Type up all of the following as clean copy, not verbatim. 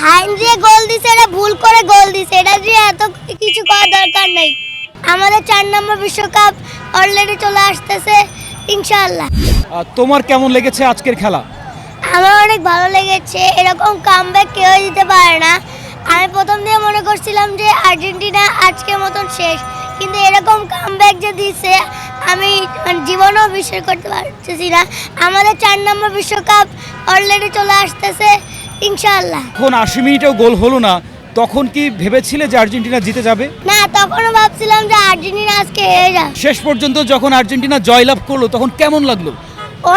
হাইন দিয়ে গোল দিছে, এটা ভুল করে গোল দিছে, এটা দিয়ে এত কিছু করার দরকার নাই। আমাদের 4 নম্বর বিশ্বকাপ অলরেডি চলে আসতেছে ইনশাআল্লাহ। তোমার কেমন লেগেছে আজকের খেলা? আমার অনেক ভালো লেগেছে, এরকম কামব্যাক কেউ দিতে পারে না। আমি প্রথম দিয়ে মনে করছিলাম যে আর্জেন্টিনা আজকের মতন শেষ, কিন্তু এরকম কামব্যাক যে দিছে আমি জীবনেও বিশ্বাস করতে পারতেছি না। আমাদের 4 নম্বর বিশ্বকাপ অলরেডি চলে আসতেছে ইনশাআল্লাহ। এখন 80 মিনিটেও গোল হলো না, তখন কি ভেবেছিলে যে আর্জেন্টিনা জিতে যাবে? না, তখনও ভাবছিলাম যে আর্জেন্টিনা আজকে হেরে যাবে। শেষ পর্যন্ত যখন আর্জেন্টিনা জয়লাভ করলো তখন কেমন লাগলো?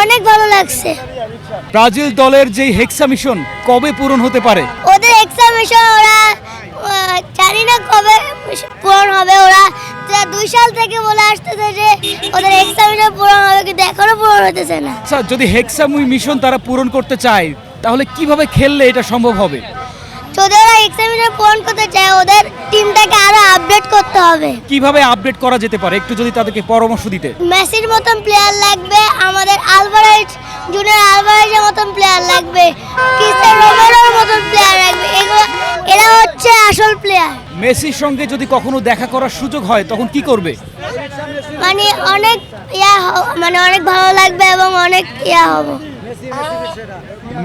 অনেক ভালো লাগছে। ব্রাজিল দলের যে হেক্সা মিশন কবে পূরণ হতে পারে? ওদের এক্সামিশন ওরা জানি না কবে পূরণ হবে। ওরা 2 সাল থেকে বলে আসতেছে যে ওদের এক্সামিশন পূরণ হবে, কিন্তু এখনো পূরণ হতেছে না। আচ্ছা, যদি হেক্সা মিশন তারা পূরণ করতে চায় তাহলে কিভাবে খেললে এটা সম্ভব হবে? যদি ওরা এক্সামিশন পূরণ করতে চায় ওদের টিমটাকে আরো আপডেট করতে হবে। কিভাবে আপডেট করা যেতে পারে একটু যদি তাদেরকে পরামর্শ দিতে। মেসির মতন প্লেয়ার লাগবে, আমাদের আলভারেজ জুনিয়র আলভারেজের মতন প্লেয়ার লাগবে, ক্রিস্টিয়ানো রোনালদোর মতন প্লেয়ার লাগবে। এরা হচ্ছে আসল প্লেয়ার। মেসির সঙ্গে যদি কখনো দেখা করার সুযোগ হয় তখন কি করবে? মানে অনেক অনেক ভালো লাগবে এবং অনেক হব।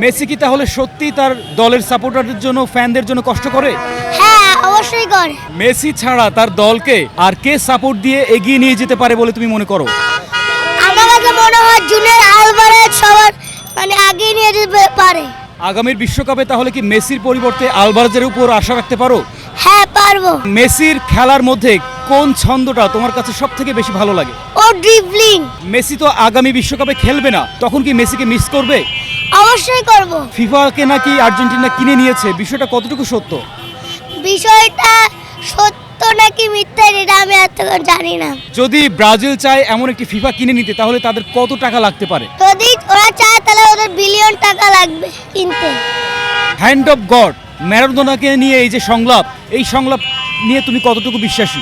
মেসি কি তাহলে সত্যি তার দলের সাপোর্টারদের জন্য, ফ্যানদের জন্য কষ্ট করে? হ্যাঁ, অবশ্যই করে। মেসি ছাড়া তার দলকে আর কে সাপোর্ট দিয়ে এগিয়ে নিয়ে যেতে পারে বলে তুমি মনে করো? আমার কাছে মনে হয় জুনিয়র আলভারেজ সবার আগিয়ে নিয়ে যেতে পারে। আগামীর বিশ্বকাপে তাহলে কি মেসির পরিবর্তে আলভারেজের উপর আশা রাখতে পারো? হ্যাঁ, পারবো। মেসির খেলার মধ্যে কোন ছন্দটা তোমার কাছে সবথেকে বেশি ভালো লাগে? ও ড্রিবলিং। মেসি তো আগামী বিশ্বকাপে খেলবে না, তখন কি মেসিকে মিস করবে? অবশ্যই করব। ফিফাকে নাকি আর্জেন্টিনা কিনে নিয়েছে, বিষয়টা কতটুকু সত্য? বিষয়টা সত্য নাকি মিথ্যা এটা আমি এতক্ষণ জানি না। যদি ব্রাজিল চায় এমন একটি ফিফা কিনে নিতে তাহলে তাদের কত টাকা লাগতে পারে? যদি ওরা চায় তাহলে ওদের বিলিয়ন টাকা লাগবে কিনতে। হ্যান্ড অফ গড, ম্যারাডোনাকে নিয়ে এই যে সংলাপ, এই সংলাপ নিয়ে তুমি কতটুকু বিশ্বাসী?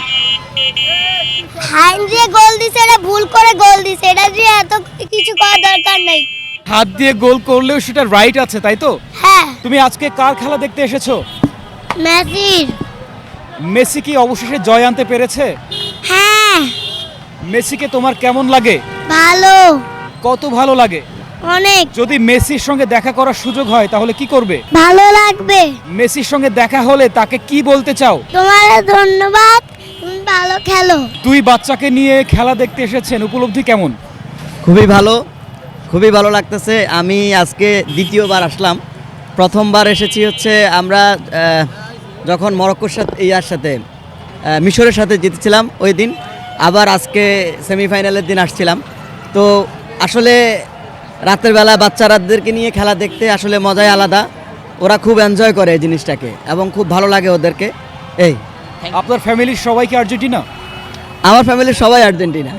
হাইন দিয়ে গোল দিছে, এটা ভুল করে গোল দিছে, এটা দিয়ে এত কিছু করার দরকার নাই। হাত দিয়ে গোল করলেও সেটা রাইট আছে, তাই তো? হ্যাঁ। তুমি আজকে কার খেলা দেখতে এসেছো? মেসির। মেসি কি অবশেষে জয় আনতে পেরেছে? হ্যাঁ। মেসিকে তোমার কেমন লাগে? ভালো। কত ভালো লাগে? অনেক। যদি মেসির সঙ্গে দেখা করার সুযোগ হয় তাহলে কি করবে? ভালো লাগবে। মেসির সঙ্গে দেখা হলে তাকে কি বলতে চাও? তোমার ধন্যবাদ, তুমি ভালো খেলো। 2 বাচ্চাকে নিয়ে খেলা দেখতে এসেছেন, উপলব্ধি কেমন? খুবই ভালো লাগতেছে। আমি আজকে দ্বিতীয়বার আসলাম। প্রথমবার এসেছি হচ্ছে আমরা যখন মরক্কোর সাথে মিশরের সাথে জিতেছিলাম ওই দিন, আবার আজকে সেমিফাইনালের দিন আসছিলাম। তো আসলে রাতের বেলা বাচ্চারাদেরকে নিয়ে খেলা দেখতে আসলে মজাই আলাদা। ওরা খুব এনজয় করে এই জিনিসটাকে এবং খুব ভালো লাগে ওদেরকে। এই আপনার ফ্যামিলির সবাই কি আর্জেন্টিনা? আমার ফ্যামিলির সবাই আর্জেন্টিনা।